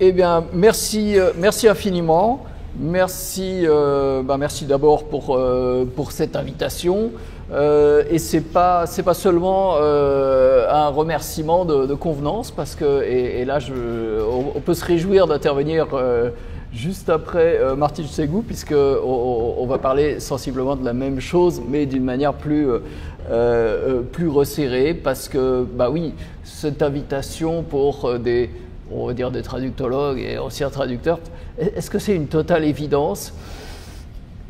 Eh bien, merci infiniment. Merci d'abord pour cette invitation. Et c'est pas seulement un remerciement de convenance, parce que et là on peut se réjouir d'intervenir juste après Martine Segou, puisque on va parler sensiblement de la même chose, mais d'une manière plus resserrée, parce que oui, cette invitation pour on va dire des traductologues et anciens traducteurs, est-ce que c'est une totale évidence?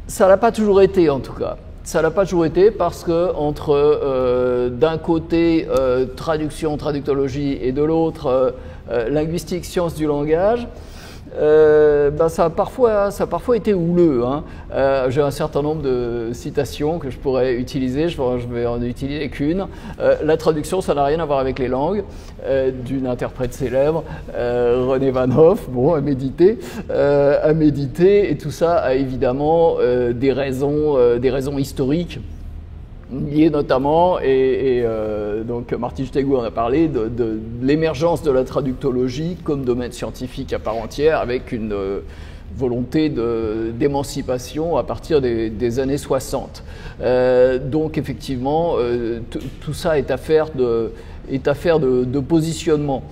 Ça l'a pas toujours été, en tout cas. Ça l'a pas toujours été, parce que entre d'un côté traduction, traductologie, et de l'autre linguistique, sciences du langage, ça a parfois été houleux, hein. J'ai un certain nombre de citations que je pourrais utiliser, je vais en utiliser qu'une. La traduction, ça n'a rien à voir avec les langues, d'une interprète célèbre, René Van Hoff, bon, à méditer, et tout ça a évidemment des raisons historiques, liées notamment, donc Martine Segou en a parlé, de l'émergence de la traductologie comme domaine scientifique à part entière, avec une volonté d'émancipation à partir des années 60. Donc effectivement, tout ça est affaire de positionnement.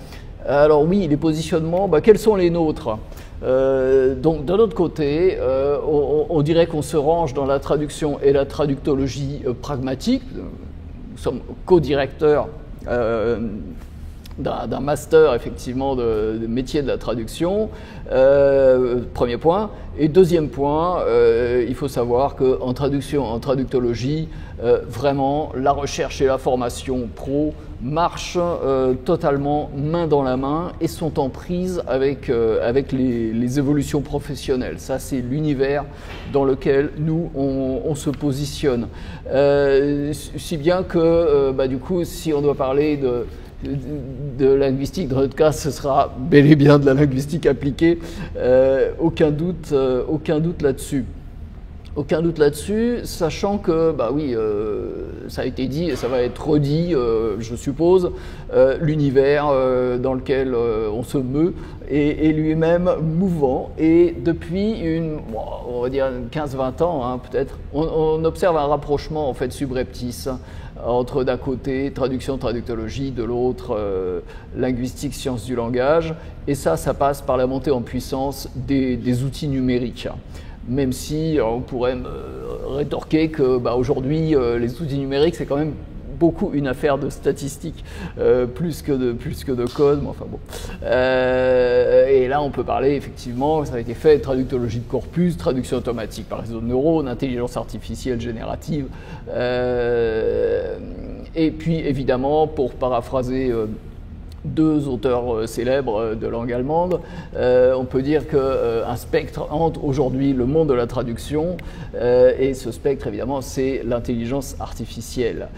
Alors oui, les positionnements, quels sont les nôtres ? Donc d'un autre côté, on dirait qu'on se range dans la traduction et la traductologie pragmatique. Nous sommes co-directeurs d'un master effectivement de métier de la traduction, premier point. Et deuxième point, il faut savoir qu'en traduction, en traductologie, vraiment la recherche et la formation pro marchent totalement main dans la main et sont en prise avec les évolutions professionnelles. Ça, c'est l'univers dans lequel nous on se positionne. Si bien que du coup, si on doit parler de linguistique, dans notre cas, ce sera bel et bien de la linguistique appliquée, aucun doute là-dessus. Aucun doute là-dessus, sachant que, oui, ça a été dit et ça va être redit, je suppose, l'univers dans lequel on se meut est lui-même mouvant, et depuis on va dire 15-20 ans, hein, peut-être, on observe un rapprochement en fait subreptice entre d'un côté traduction, traductologie, de l'autre linguistique, sciences du langage, et ça passe par la montée en puissance des outils numériques. Même si on pourrait me rétorquer que aujourd'hui les outils numériques, c'est quand même beaucoup une affaire de statistiques plus que de code, mais enfin bon. Et là on peut parler effectivement, ça a été fait, traductologie de corpus, traduction automatique par réseau de neurones, intelligence artificielle générative, et puis évidemment, pour paraphraser deux auteurs célèbres de langue allemande, on peut dire qu'un spectre entre aujourd'hui le monde de la traduction, et ce spectre évidemment c'est l'intelligence artificielle,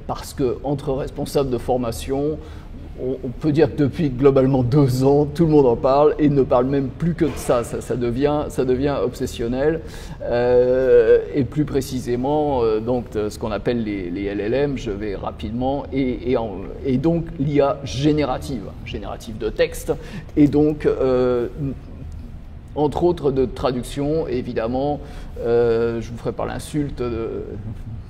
parce que entre responsables de formation, on peut dire que depuis globalement 2 ans, tout le monde en parle et ne parle même plus que de ça. Ça devient obsessionnel. Et plus précisément, donc ce qu'on appelle les LLM, je vais rapidement, et donc l'IA générative de texte, et donc entre autres de traduction, évidemment, je vous ferai pas l'insulte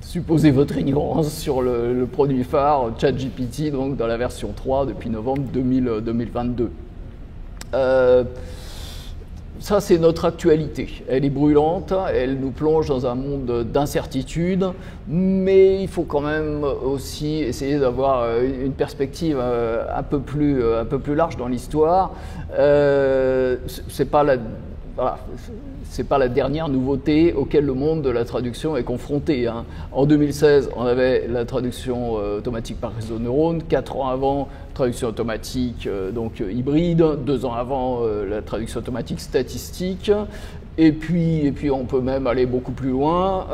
supposez votre ignorance sur le produit phare ChatGPT, donc dans la version 3 depuis novembre 2022. Ça, c'est notre actualité. Elle est brûlante, elle nous plonge dans un monde d'incertitude, mais il faut quand même aussi essayer d'avoir une perspective un peu plus large dans l'histoire. C'est pas la dernière nouveauté auquel le monde de la traduction est confronté, hein. En 2016, on avait la traduction automatique par réseau de neurones, 4 ans avant, traduction automatique donc hybride, 2 ans avant, la traduction automatique statistique, et puis on peut même aller beaucoup plus loin.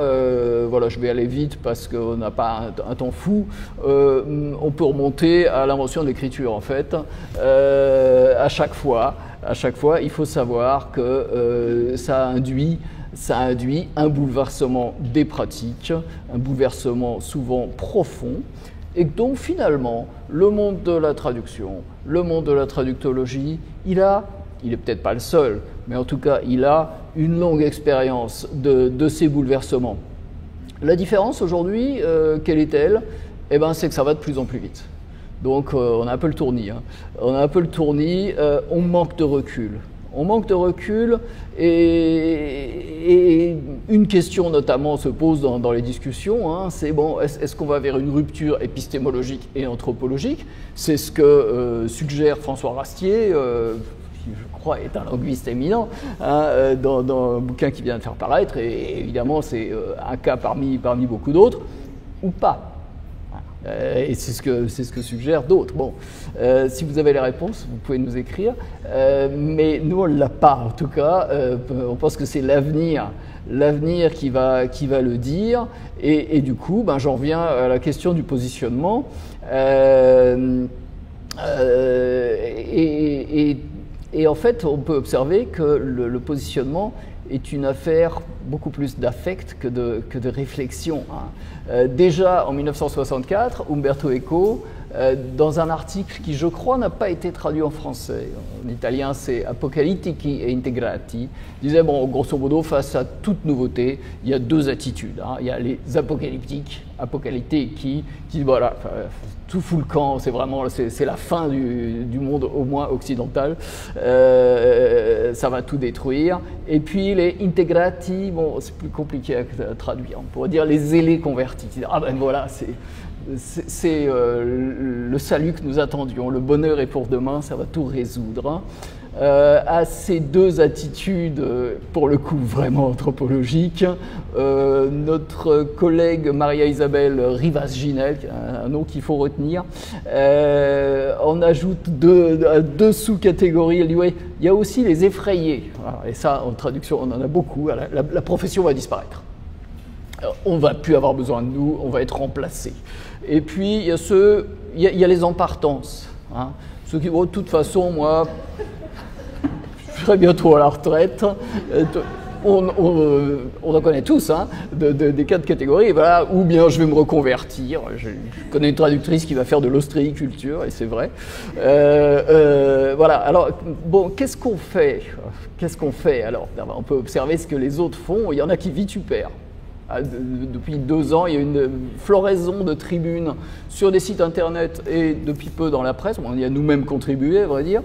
Voilà, je vais aller vite parce qu'on n'a pas un temps fou. On peut remonter à l'invention de l'écriture, en fait. À chaque fois, il faut savoir que ça induit un bouleversement des pratiques, un bouleversement souvent profond, Et donc finalement, le monde de la traduction, le monde de la traductologie, il est peut-être pas le seul, mais en tout cas, il a une longue expérience de ces bouleversements. La différence aujourd'hui, quelle est-elle? Eh ben, c'est que ça va de plus en plus vite. Donc on a un peu le tournis. Hein. On a un peu le tournis, on manque de recul. On manque de recul et une question notamment se pose dans les discussions, hein, c'est bon, est-ce qu'on va vers une rupture épistémologique et anthropologique? C'est ce que suggère François Rastier, qui je crois est un linguiste éminent, hein, dans un bouquin qu'il vient de faire paraître, et évidemment c'est un cas parmi beaucoup d'autres, ou pas. Et c'est ce que suggèrent d'autres. Bon, si vous avez les réponses, vous pouvez nous écrire. Mais nous, on ne l'a pas, en tout cas. On pense que c'est l'avenir qui va le dire. Et du coup, ben, j'en reviens à la question du positionnement. Et en fait, on peut observer que le positionnement est une affaire beaucoup plus d'affect que de réflexion. Hein. Déjà en 1964, Umberto Eco, dans un article qui, je crois, n'a pas été traduit en français, en italien c'est Apocalittici e Integrati, disait, bon, grosso modo, face à toute nouveauté, il y a deux attitudes. Hein. Il y a les apocalyptiques qui disent, voilà, tout fout le camp, c'est vraiment c'est la fin du monde, au moins occidental, ça va tout détruire. Et puis les integrati, bon, c'est plus compliqué à traduire, on pourrait dire les zélés convertis. Ah ben voilà, c'est le salut que nous attendions, le bonheur est pour demain, ça va tout résoudre. À ces deux attitudes, pour le coup vraiment anthropologiques, notre collègue Maria-Isabelle Rivas-Ginel, un nom qu'il faut retenir, on ajoute deux sous-catégories. Elle dit, ouais, il y a aussi les effrayés. Et ça, en traduction, on en a beaucoup. La profession va disparaître. On ne va plus avoir besoin de nous, on va être remplacé. Et puis, il y a les empartances. Hein, ceux qui, bon, de toute façon, moi, je serai bientôt à la retraite. On en connaît tous, hein, des cas de catégories. Voilà, ou bien je vais me reconvertir. Je connais une traductrice qui va faire de l'ostréiculture, et c'est vrai. Voilà. Alors, bon, qu'est-ce qu'on fait? Alors, on peut observer ce que les autres font. Il y en a qui vitupèrent. Depuis 2 ans, il y a une floraison de tribunes sur des sites internet et depuis peu dans la presse. On y a nous-mêmes contribué, à vrai dire.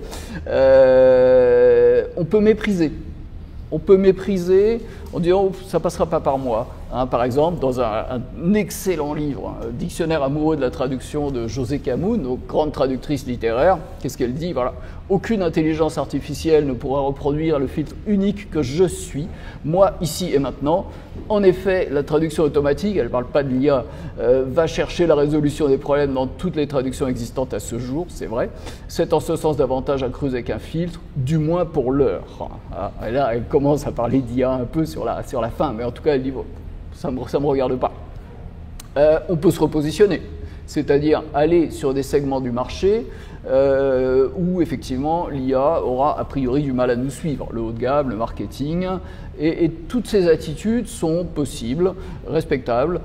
On peut mépriser. En disant oh, ça passera pas par moi. Hein, par exemple, dans un excellent livre, un dictionnaire amoureux de la traduction de José Camus, nos grandes traductrices littéraires, qu'est-ce qu'elle dit? Voilà, aucune intelligence artificielle ne pourra reproduire le filtre unique que je suis, moi, ici et maintenant. En effet, la traduction automatique, elle ne parle pas de l'IA, va chercher la résolution des problèmes dans toutes les traductions existantes à ce jour, c'est vrai. C'est en ce sens davantage accru qu'un filtre, du moins pour l'heure. Et là, elle commence à parler d'IA un peu sur la fin, mais en tout cas, elle dit bon, ça me regarde pas. On peut se repositionner, c'est-à-dire aller sur des segments du marché où effectivement l'IA aura a priori du mal à nous suivre, le haut de gamme, le marketing, et toutes ces attitudes sont possibles, respectables,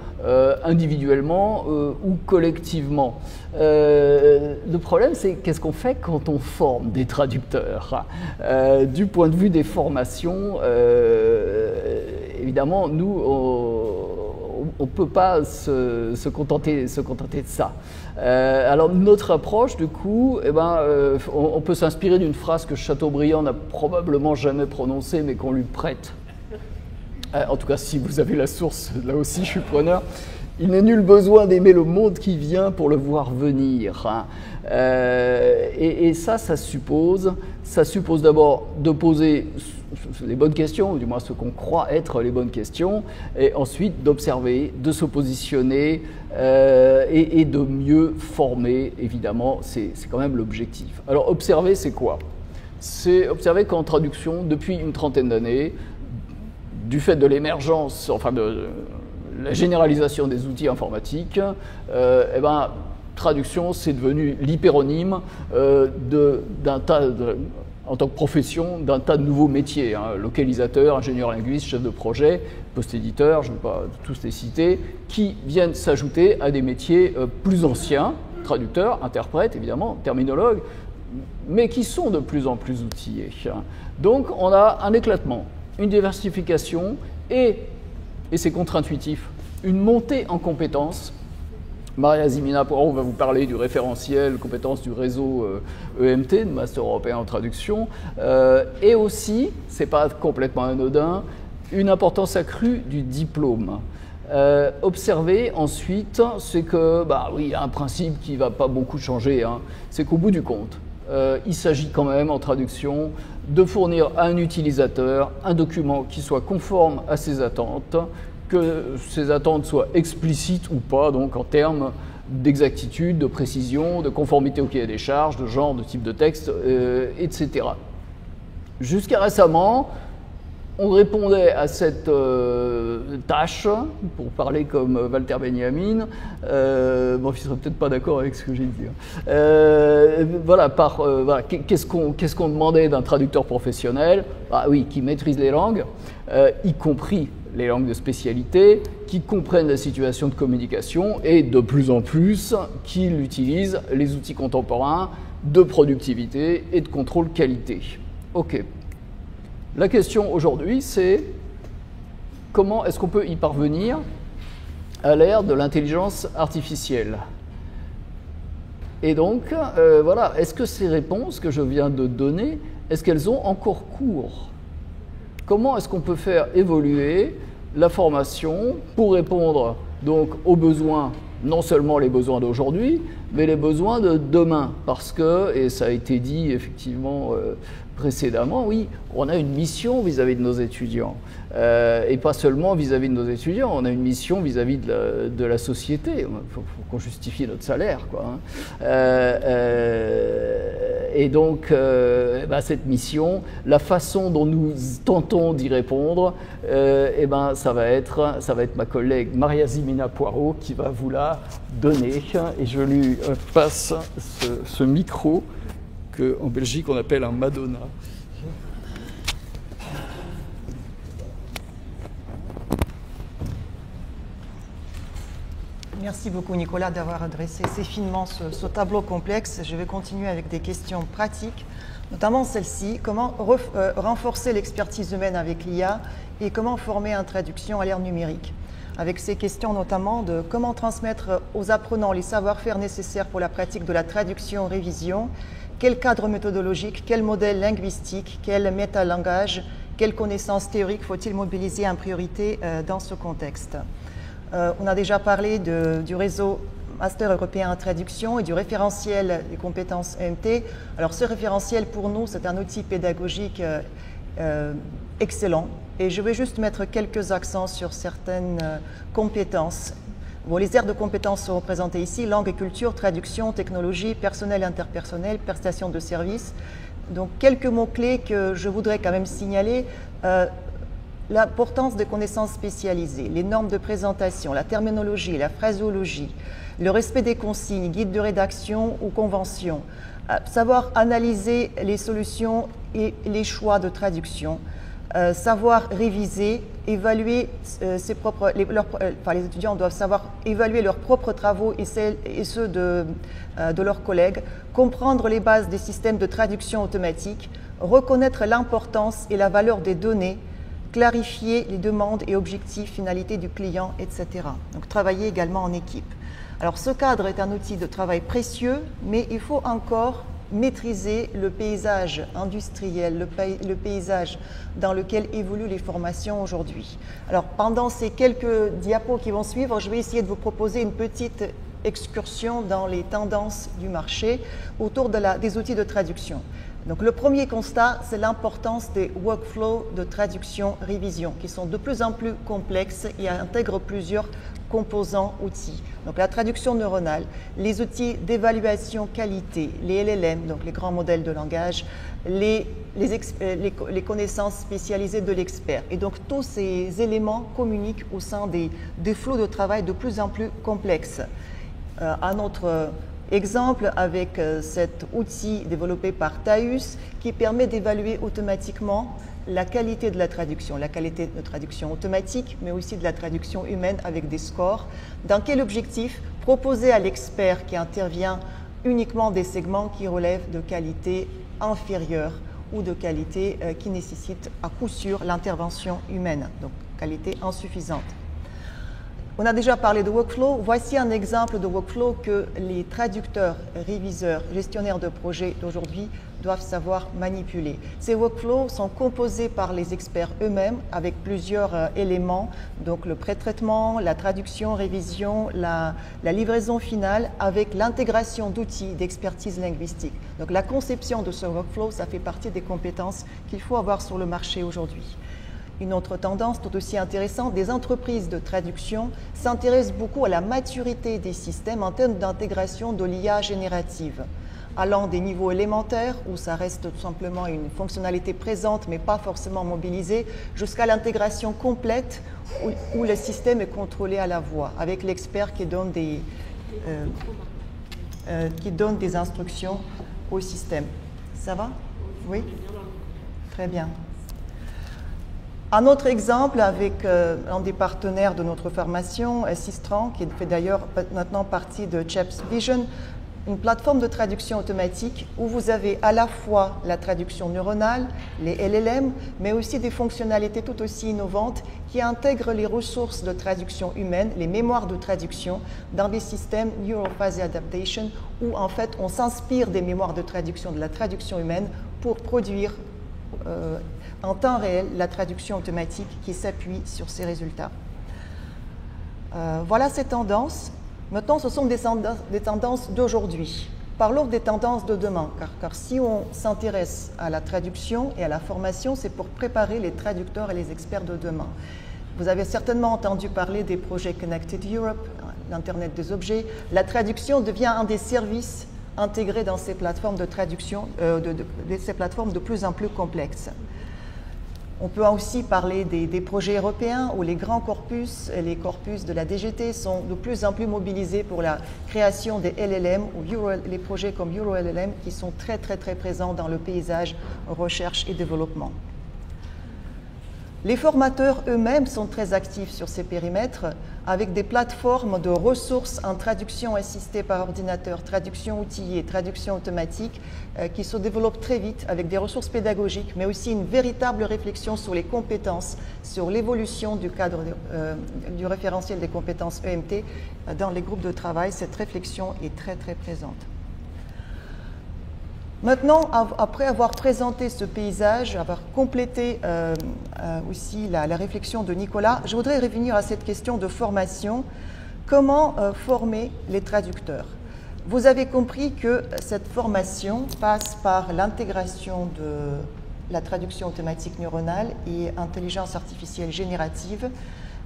individuellement ou collectivement. Le problème, c'est qu'est-ce qu'on fait quand on forme des traducteurs? Du point de vue des formations, évidemment, nous, on ne peut pas se contenter de ça. Alors notre approche, du coup, eh ben, on peut s'inspirer d'une phrase que Chateaubriand n'a probablement jamais prononcée, mais qu'on lui prête. En tout cas, si vous avez la source, là aussi je suis preneur. Il n'est nul besoin d'aimer le monde qui vient pour le voir venir. Hein. Et ça suppose d'abord de poser les bonnes questions, ou du moins ce qu'on croit être les bonnes questions, et ensuite d'observer, de se positionner et de mieux former, évidemment, c'est quand même l'objectif. Alors observer, c'est quoi? C'est observer qu'en traduction, depuis une trentaine d'années, du fait de l'émergence, enfin de la généralisation des outils informatiques, eh ben, traduction, c'est devenu l'hyperonyme d'un tas en tant que profession d'un tas de nouveaux métiers, hein, localisateur, ingénieur linguiste, chef de projet, post-éditeur, je ne vais pas tous les citer, qui viennent s'ajouter à des métiers plus anciens, traducteurs, interprètes évidemment, terminologues, mais qui sont de plus en plus outillés. Donc on a un éclatement, une diversification et c'est contre-intuitif, une montée en compétences. Maria Zimina-Poirot va vous parler du référentiel compétences du réseau EMT, de Master européen en traduction, et aussi, c'est pas complètement anodin, une importance accrue du diplôme. Observer ensuite, c'est que, bah oui, il y a un principe qui ne va pas beaucoup changer, hein, c'est qu'au bout du compte, il s'agit quand même en traduction de fournir à un utilisateur un document qui soit conforme à ses attentes, que ces attentes soient explicites ou pas, donc en termes d'exactitude, de précision, de conformité au cahier des charges, de genre, de type de texte, etc. Jusqu'à récemment, on répondait à cette tâche, pour parler comme Walter Benjamin, bon, il ne serait peut-être pas d'accord avec ce que j'ai dit. Voilà, voilà, qu'est-ce qu'on demandait d'un traducteur professionnel? Ah oui, qui maîtrise les langues, y compris les langues de spécialité, qui comprennent la situation de communication et de plus en plus qu'il utilise les outils contemporains de productivité et de contrôle qualité. Ok. La question aujourd'hui, c'est comment est-ce qu'on peut y parvenir à l'ère de l'intelligence artificielle? Et donc, voilà, est-ce que ces réponses que je viens de donner, est-ce qu'elles ont encore cours? Comment est-ce qu'on peut faire évoluer la formation pour répondre donc aux besoins, non seulement les besoins d'aujourd'hui, mais les besoins de demain? Parce que, et ça a été dit effectivement précédemment, oui, on a une mission vis-à-vis de nos étudiants. Et pas seulement vis-à-vis de nos étudiants, on a une mission vis-à-vis de la société. Il faut qu'on justifie notre salaire, quoi. Et donc, bah, cette mission, la façon dont nous tentons d'y répondre, ben, ça va être ma collègue Maria Zimina-Poirot qui va vous la donner. Et je lui passe ce micro qu'en Belgique on appelle un Madonna. Merci beaucoup Nicolas d'avoir adressé si finement ce tableau complexe. Je vais continuer avec des questions pratiques, notamment celle-ci. Comment renforcer l'expertise humaine avec l'IA et comment former en traduction à l'ère numérique? Avec ces questions notamment de comment transmettre aux apprenants les savoir-faire nécessaires pour la pratique de la traduction-révision, quel cadre méthodologique, quel modèle linguistique, quel métalangage, quelles connaissances théoriques faut-il mobiliser en priorité dans ce contexte? On a déjà parlé du réseau Master européen en traduction et du référentiel des compétences EMT. Alors ce référentiel pour nous, c'est un outil pédagogique excellent et je vais juste mettre quelques accents sur certaines compétences. Bon, les aires de compétences sont représentées ici, langue et culture, traduction, technologie, personnel et interpersonnel, prestation de services. Donc quelques mots-clés que je voudrais quand même signaler. L'importance des connaissances spécialisées, les normes de présentation, la terminologie, la phraséologie, le respect des consignes, guides de rédaction ou conventions, savoir analyser les solutions et les choix de traduction, savoir réviser, évaluer les étudiants doivent savoir évaluer leurs propres travaux et ceux de leurs collègues, comprendre les bases des systèmes de traduction automatique, reconnaître l'importance et la valeur des données, clarifier les demandes et objectifs, finalités du client, etc. Donc travailler également en équipe. Alors ce cadre est un outil de travail précieux, mais il faut encore maîtriser le paysage industriel, le paysage dans lequel évoluent les formations aujourd'hui. Alors pendant ces quelques diapos qui vont suivre, je vais essayer de vous proposer une petite excursion dans les tendances du marché autour des outils de traduction. Donc le premier constat, c'est l'importance des workflows de traduction-révision qui sont de plus en plus complexes et intègrent plusieurs composants outils. Donc la traduction neuronale, les outils d'évaluation qualité, les LLM, donc les grands modèles de langage, les connaissances spécialisées de l'expert. Et donc tous ces éléments communiquent au sein des flots de travail de plus en plus complexes. Un autre Exemple avec cet outil développé par Taus qui permet d'évaluer automatiquement la qualité de la qualité de traduction automatique, mais aussi de la traduction humaine avec des scores. Dans quel objectif? Proposer à l'expert qui intervient uniquement des segments qui relèvent de qualité inférieure ou de qualité qui nécessite à coup sûr l'intervention humaine, donc qualité insuffisante. On a déjà parlé de workflow. Voici un exemple de workflow que les traducteurs, réviseurs, gestionnaires de projets d'aujourd'hui doivent savoir manipuler. Ces workflows sont composés par les experts eux-mêmes avec plusieurs éléments, donc le pré-traitement, la traduction, révision, la livraison finale avec l'intégration d'outils d'expertise linguistique. Donc la conception de ce workflow, ça fait partie des compétences qu'il faut avoir sur le marché aujourd'hui. Une autre tendance tout aussi intéressante, des entreprises de traduction s'intéressent beaucoup à la maturité des systèmes en termes d'intégration de l'IA générative, allant des niveaux élémentaires, où ça reste tout simplement une fonctionnalité présente mais pas forcément mobilisée, jusqu'à l'intégration complète, où le système est contrôlé à la voix, avec l'expert qui donne des instructions au système. Ça va? Oui? Très bien. Un autre exemple avec un des partenaires de notre formation, Sistran, qui fait d'ailleurs maintenant partie de CHEPS Vision, une plateforme de traduction automatique où vous avez à la fois la traduction neuronale, les LLM, mais aussi des fonctionnalités tout aussi innovantes qui intègrent les ressources de traduction humaine, les mémoires de traduction, dans des systèmes Neural Fuzzy Adaptation où en fait on s'inspire des mémoires de traduction, de la traduction humaine pour produire en temps réel la traduction automatique qui s'appuie sur ces résultats. Voilà ces tendances. Maintenant, ce sont des tendances d'aujourd'hui. Parlons des tendances de demain, car si on s'intéresse à la traduction et à la formation, c'est pour préparer les traducteurs et les experts de demain. Vous avez certainement entendu parler des projets Connected Europe, l'Internet des objets. La traduction devient un des services intégrés dans ces plateformes de traduction, ces plateformes de plus en plus complexes. On peut aussi parler des projets européens où les grands corpus, les corpus de la DGT sont de plus en plus mobilisés pour la création des LLM ou les projets comme EuroLLM qui sont très présents dans le paysage recherche et développement. Les formateurs eux-mêmes sont très actifs sur ces périmètres avec des plateformes de ressources en traduction assistée par ordinateur, traduction outillée, traduction automatique qui se développent très vite avec des ressources pédagogiques, mais aussi une véritable réflexion sur les compétences, sur l'évolution du cadre du référentiel des compétences EMT dans les groupes de travail. Cette réflexion est très présente. Maintenant, après avoir présenté ce paysage, avoir complété aussi la réflexion de Nicolas, je voudrais revenir à cette question de formation. Comment former les traducteurs? Vous avez compris que cette formation passe par l'intégration de la traduction automatique neuronale et intelligence artificielle générative,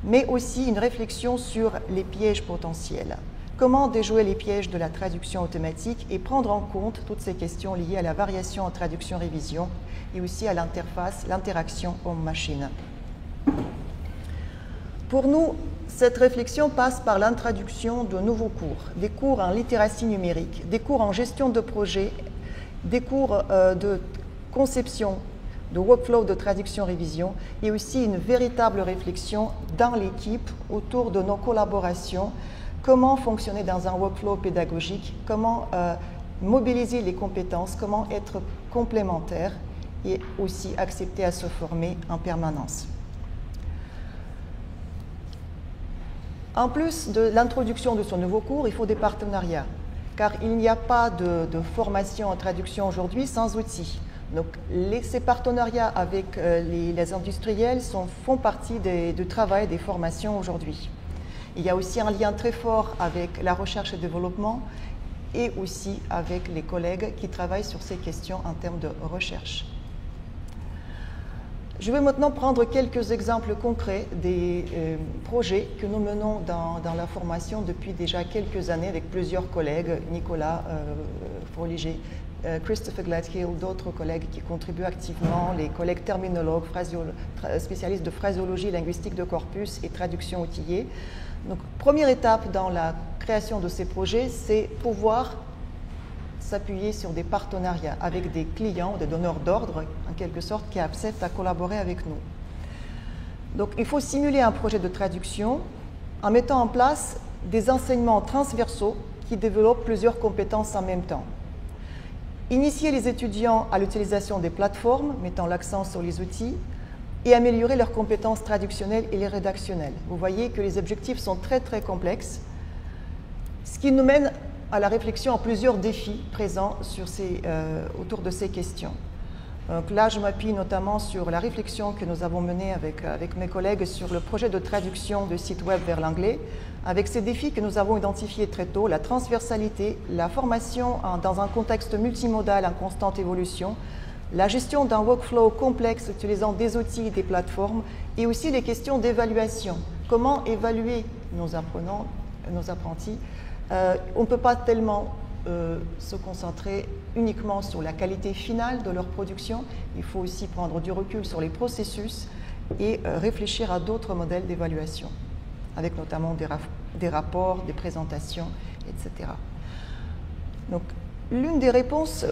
mais aussi une réflexion sur les pièges potentiels. Comment déjouer les pièges de la traduction automatique et prendre en compte toutes ces questions liées à la variation en traduction-révision et aussi à l'interface, l'interaction homme-machine. Pour nous, cette réflexion passe par l'introduction de nouveaux cours, des cours en littératie numérique, des cours en gestion de projet, des cours de conception, de workflow de traduction-révision et aussi une véritable réflexion dans l'équipe autour de nos collaborations. Comment fonctionner dans un workflow pédagogique, comment mobiliser les compétences, comment être complémentaire et aussi accepter à se former en permanence. En plus de l'introduction de ce nouveau cours, il faut des partenariats, car il n'y a pas de formation en traduction aujourd'hui sans outils. Donc, ces partenariats avec les industriels font partie du travail des formations aujourd'hui. Il y a aussi un lien très fort avec la recherche et le développement et aussi avec les collègues qui travaillent sur ces questions en termes de recherche. Je vais maintenant prendre quelques exemples concrets des projets que nous menons dans la formation depuis déjà quelques années avec plusieurs collègues, Nicolas Froliger, Christopher Gladhill, d'autres collègues qui contribuent activement, les collègues terminologues, spécialistes de phraséologie linguistique de corpus et traduction outillée. Donc, première étape dans la création de ces projets, c'est pouvoir s'appuyer sur des partenariats avec des clients, des donneurs d'ordre, en quelque sorte, qui acceptent à collaborer avec nous. Donc, il faut simuler un projet de traduction en mettant en place des enseignements transversaux qui développent plusieurs compétences en même temps. Initier les étudiants à l'utilisation des plateformes, mettant l'accent sur les outils, et améliorer leurs compétences traductionnelles et rédactionnelles. Vous voyez que les objectifs sont très complexes, ce qui nous mène à la réflexion à plusieurs défis présents autour de ces questions. Donc là, je m'appuie notamment sur la réflexion que nous avons menée avec mes collègues sur le projet de traduction de sites web vers l'anglais, avec ces défis que nous avons identifiés très tôt, la transversalité, la formation dans un contexte multimodal en constante évolution, la gestion d'un workflow complexe utilisant des outils et des plateformes, et aussi les questions d'évaluation. Comment évaluer nos apprenants, nos apprentis? On ne peut pas tellement se concentrer uniquement sur la qualité finale de leur production. Il faut aussi prendre du recul sur les processus et réfléchir à d'autres modèles d'évaluation, avec notamment des rapports, des présentations, etc. Donc, l'une des réponses,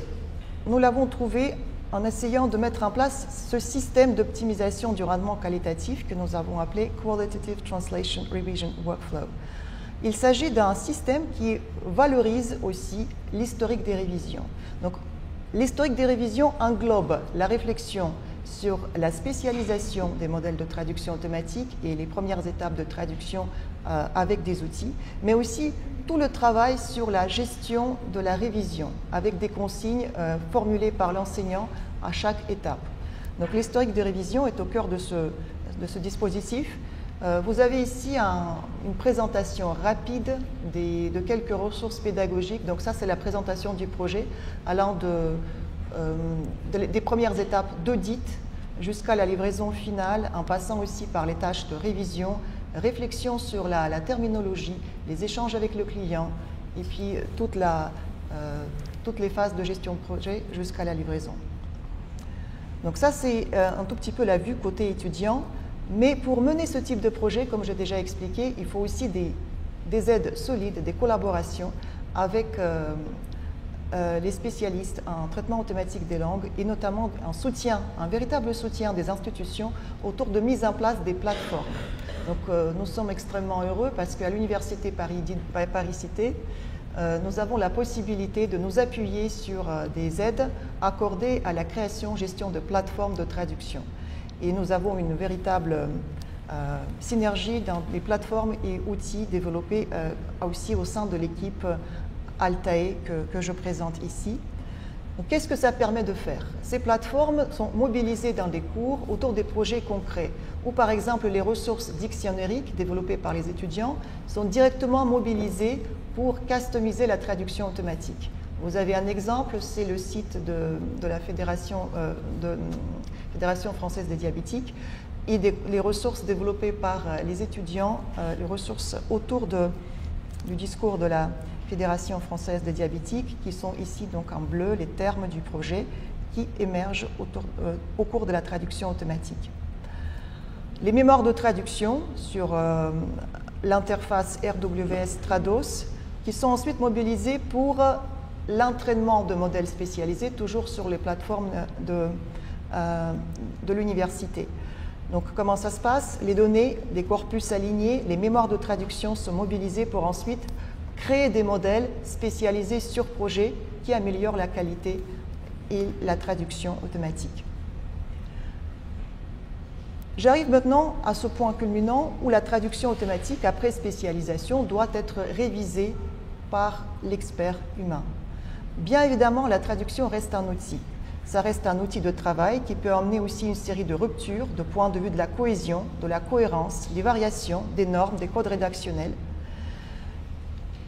nous l'avons trouvée en essayant de mettre en place ce système d'optimisation du rendement qualitatif que nous avons appelé Qualitative Translation Revision Workflow. Il s'agit d'un système qui valorise aussi l'historique des révisions. Donc, l'historique des révisions englobe la réflexion sur la spécialisation des modèles de traduction automatique et les premières étapes de traduction avec des outils, mais aussi tout le travail sur la gestion de la révision avec des consignes formulées par l'enseignant à chaque étape. Donc, l'historique des révisions est au cœur de ce dispositif. Vous avez ici une présentation rapide de quelques ressources pédagogiques. Donc ça, c'est la présentation du projet allant des premières étapes d'audit jusqu'à la livraison finale, en passant aussi par les tâches de révision, réflexion sur la terminologie, les échanges avec le client, et puis toutes les phases de gestion de projet jusqu'à la livraison. Donc ça, c'est un tout petit peu la vue côté étudiant. Mais pour mener ce type de projet, comme j'ai déjà expliqué, il faut aussi des aides solides, des collaborations avec les spécialistes en traitement automatique des langues et notamment un véritable soutien des institutions autour de mise en place des plateformes. Donc nous sommes extrêmement heureux parce qu'à l'Université Paris-Cité, nous avons la possibilité de nous appuyer sur des aides accordées à la création, gestion de plateformes de traduction. Et nous avons une véritable synergie dans les plateformes et outils développés aussi au sein de l'équipe Altae que je présente ici. Qu'est-ce que ça permet de faire? Ces plateformes sont mobilisées dans des cours autour des projets concrets, où par exemple les ressources dictionnériques développées par les étudiants sont directement mobilisées pour customiser la traduction automatique. Vous avez un exemple, c'est le site de la Fédération française des diabétiques et les ressources développées par les étudiants, les ressources autour du discours de la Fédération française des diabétiques, qui sont ici donc en bleu, les termes du projet qui émergent au cours de la traduction automatique. Les mémoires de traduction sur l'interface RWS Trados, qui sont ensuite mobilisées pour l'entraînement de modèles spécialisés, toujours sur les plateformes de l'université. Donc, comment ça se passe? Les données, des corpus alignés, les mémoires de traduction sont mobilisées pour ensuite créer des modèles spécialisés sur projet qui améliorent la qualité et la traduction automatique. J'arrive maintenant à ce point culminant où la traduction automatique, après spécialisation, doit être révisée par l'expert humain. Bien évidemment, la traduction reste un outil. Ça reste un outil de travail qui peut emmener aussi une série de ruptures de point de vue de la cohésion, de la cohérence, des variations, des normes, des codes rédactionnels.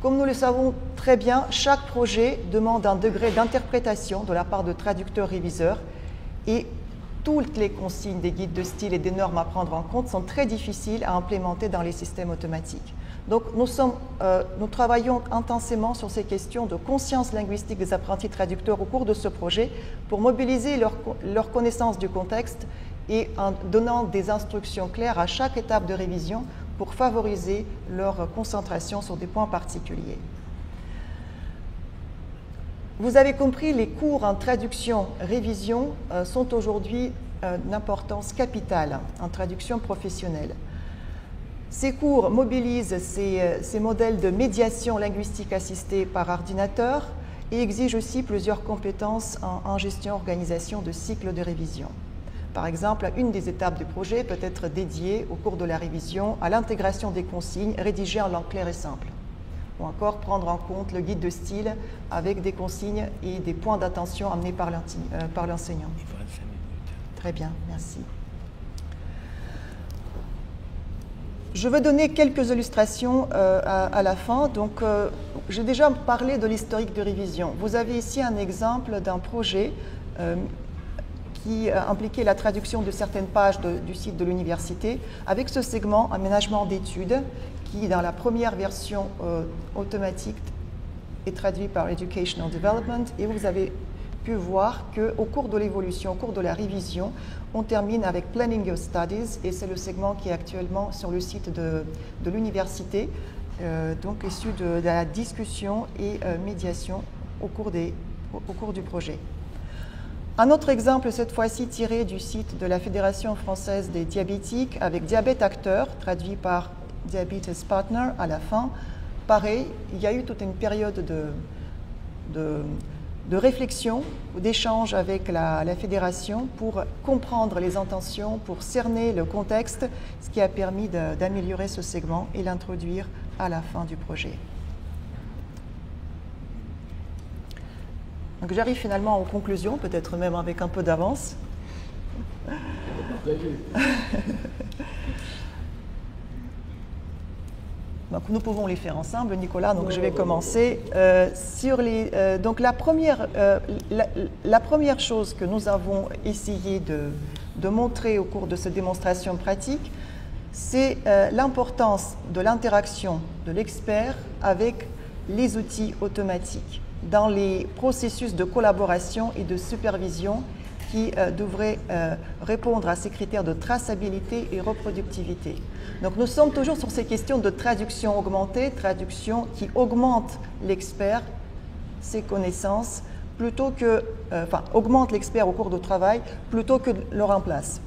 Comme nous le savons très bien, chaque projet demande un degré d'interprétation de la part de traducteurs-réviseurs et toutes les consignes des guides de style et des normes à prendre en compte sont très difficiles à implémenter dans les systèmes automatiques. Donc nous travaillons intensément sur ces questions de conscience linguistique des apprentis traducteurs au cours de ce projet pour mobiliser leur connaissance du contexte et en donnant des instructions claires à chaque étape de révision pour favoriser leur concentration sur des points particuliers. Vous avez compris, les cours en traduction-révision sont aujourd'hui d'importance capitale en traduction professionnelle. Ces cours mobilisent ces modèles de médiation linguistique assistée par ordinateur et exigent aussi plusieurs compétences en gestion, organisation de cycles de révision. Par exemple, une des étapes du projet peut être dédiée au cours de la révision à l'intégration des consignes rédigées en langue claire et simple, ou encore prendre en compte le guide de style avec des consignes et des points d'attention amenés par l'enseignant. Très bien, merci. Je vais donner quelques illustrations à la fin. Donc, j'ai déjà parlé de l'historique de révision. Vous avez ici un exemple d'un projet qui impliquait la traduction de certaines pages du site de l'université avec ce segment aménagement d'études qui, dans la première version automatique, est traduit par Educational Development. Et vous avez pu voir qu'au cours de l'évolution, au cours de la révision, on termine avec Planning Your Studies, et c'est le segment qui est actuellement sur le site de l'université, donc issu de la discussion et médiation au cours du projet. Un autre exemple, cette fois-ci tiré du site de la Fédération française des diabétiques, avec Diabète Acteur, traduit par Diabetes Partner à la fin. Pareil, il y a eu toute une période de réflexion, d'échange avec la fédération pour comprendre les intentions, pour cerner le contexte, ce qui a permis d'améliorer ce segment et l'introduire à la fin du projet. Donc j'arrive finalement aux conclusions, peut-être même avec un peu d'avance. Donc nous pouvons les faire ensemble, Nicolas. Donc je vais commencer sur les. Donc la première chose que nous avons essayé de montrer au cours de cette démonstration pratique, c'est l'importance de l'interaction de l'expert avec les outils automatiques dans les processus de collaboration et de supervision qui devraient répondre à ces critères de traçabilité et reproductivité. Donc nous sommes toujours sur ces questions de traduction augmentée, traduction qui augmente l'expert, ses connaissances, plutôt que, augmente l'expert au cours du travail plutôt que le remplace.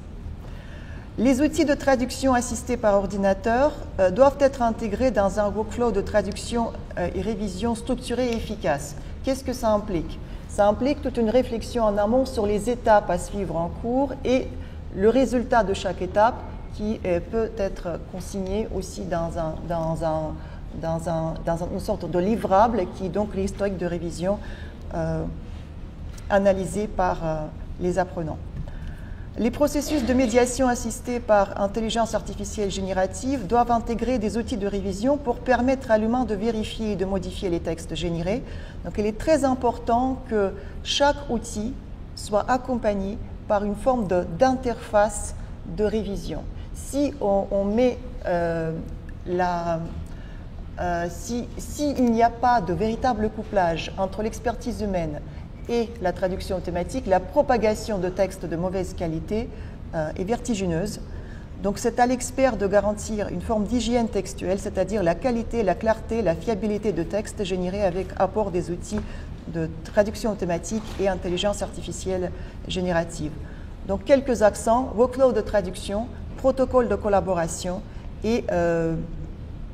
Les outils de traduction assistés par ordinateur doivent être intégrés dans un workflow de traduction et révision structuré et efficace. Qu'est-ce que ça implique? Ça implique toute une réflexion en amont sur les étapes à suivre en cours et le résultat de chaque étape qui peut être consigné aussi dans une sorte de livrable qui est donc l'historique de révision analysé par les apprenants. Les processus de médiation assistés par intelligence artificielle générative doivent intégrer des outils de révision pour permettre à l'humain de vérifier et de modifier les textes générés. Donc il est très important que chaque outil soit accompagné par une forme d'interface de révision. Si on met s'il n'y a pas de véritable couplage entre l'expertise humaine et la traduction automatique, la propagation de textes de mauvaise qualité est vertigineuse. Donc c'est à l'expert de garantir une forme d'hygiène textuelle, c'est-à-dire la qualité, la clarté, la fiabilité de textes générés avec apport des outils de traduction automatique et intelligence artificielle générative. Donc quelques accents: workflow de traduction, protocole de collaboration et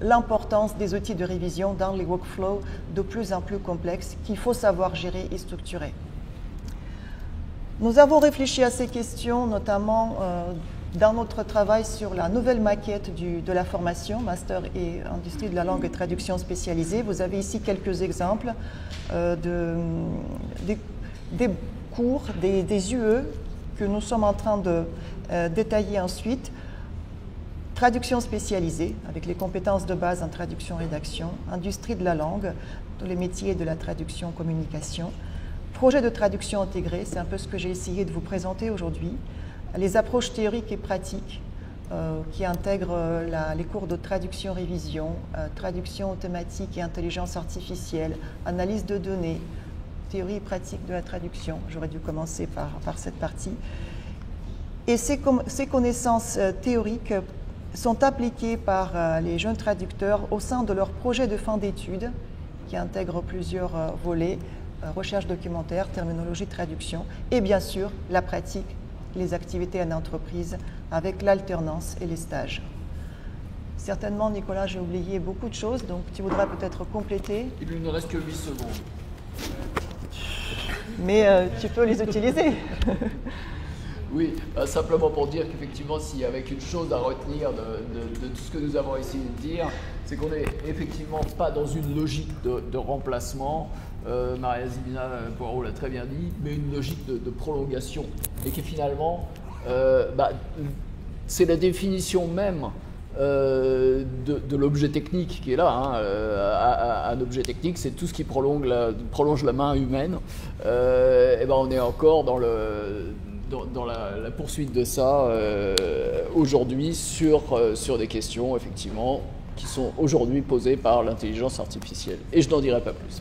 l'importance des outils de révision dans les workflows de plus en plus complexes qu'il faut savoir gérer et structurer. Nous avons réfléchi à ces questions, notamment dans notre travail sur la nouvelle maquette de la formation, Master et Industrie de la langue et traduction spécialisée. Vous avez ici quelques exemples des cours, des UE que nous sommes en train de détailler ensuite. Traduction spécialisée, avec les compétences de base en traduction-rédaction, industrie de la langue, tous les métiers de la traduction-communication, projet de traduction intégrée, c'est un peu ce que j'ai essayé de vous présenter aujourd'hui, les approches théoriques et pratiques qui intègrent les cours de traduction-révision, traduction automatique et intelligence artificielle, analyse de données, théorie et pratique de la traduction. J'aurais dû commencer par cette partie. Et ces connaissances théoriques sont appliquées par les jeunes traducteurs au sein de leur projet de fin d'études, qui intègre plusieurs volets, recherche documentaire, terminologie, traduction, et bien sûr la pratique, les activités en entreprise avec l'alternance et les stages. Certainement, Nicolas, j'ai oublié beaucoup de choses, donc tu voudras peut-être compléter. Il ne reste que 8 secondes. Mais tu peux les utiliser. Oui, simplement pour dire qu'effectivement, s'il y avait une chose à retenir de tout ce que nous avons essayé de dire, c'est qu'on n'est effectivement pas dans une logique de remplacement, Maria-Zibina Poirot l'a très bien dit, mais une logique de prolongation. Et que finalement, c'est la définition même de l'objet technique qui est là. Hein. Un objet technique, c'est tout ce qui prolonge la main humaine. Et ben on est encore dans la poursuite de ça aujourd'hui sur des questions effectivement qui sont aujourd'hui posées par l'intelligence artificielle. Et je n'en dirai pas plus.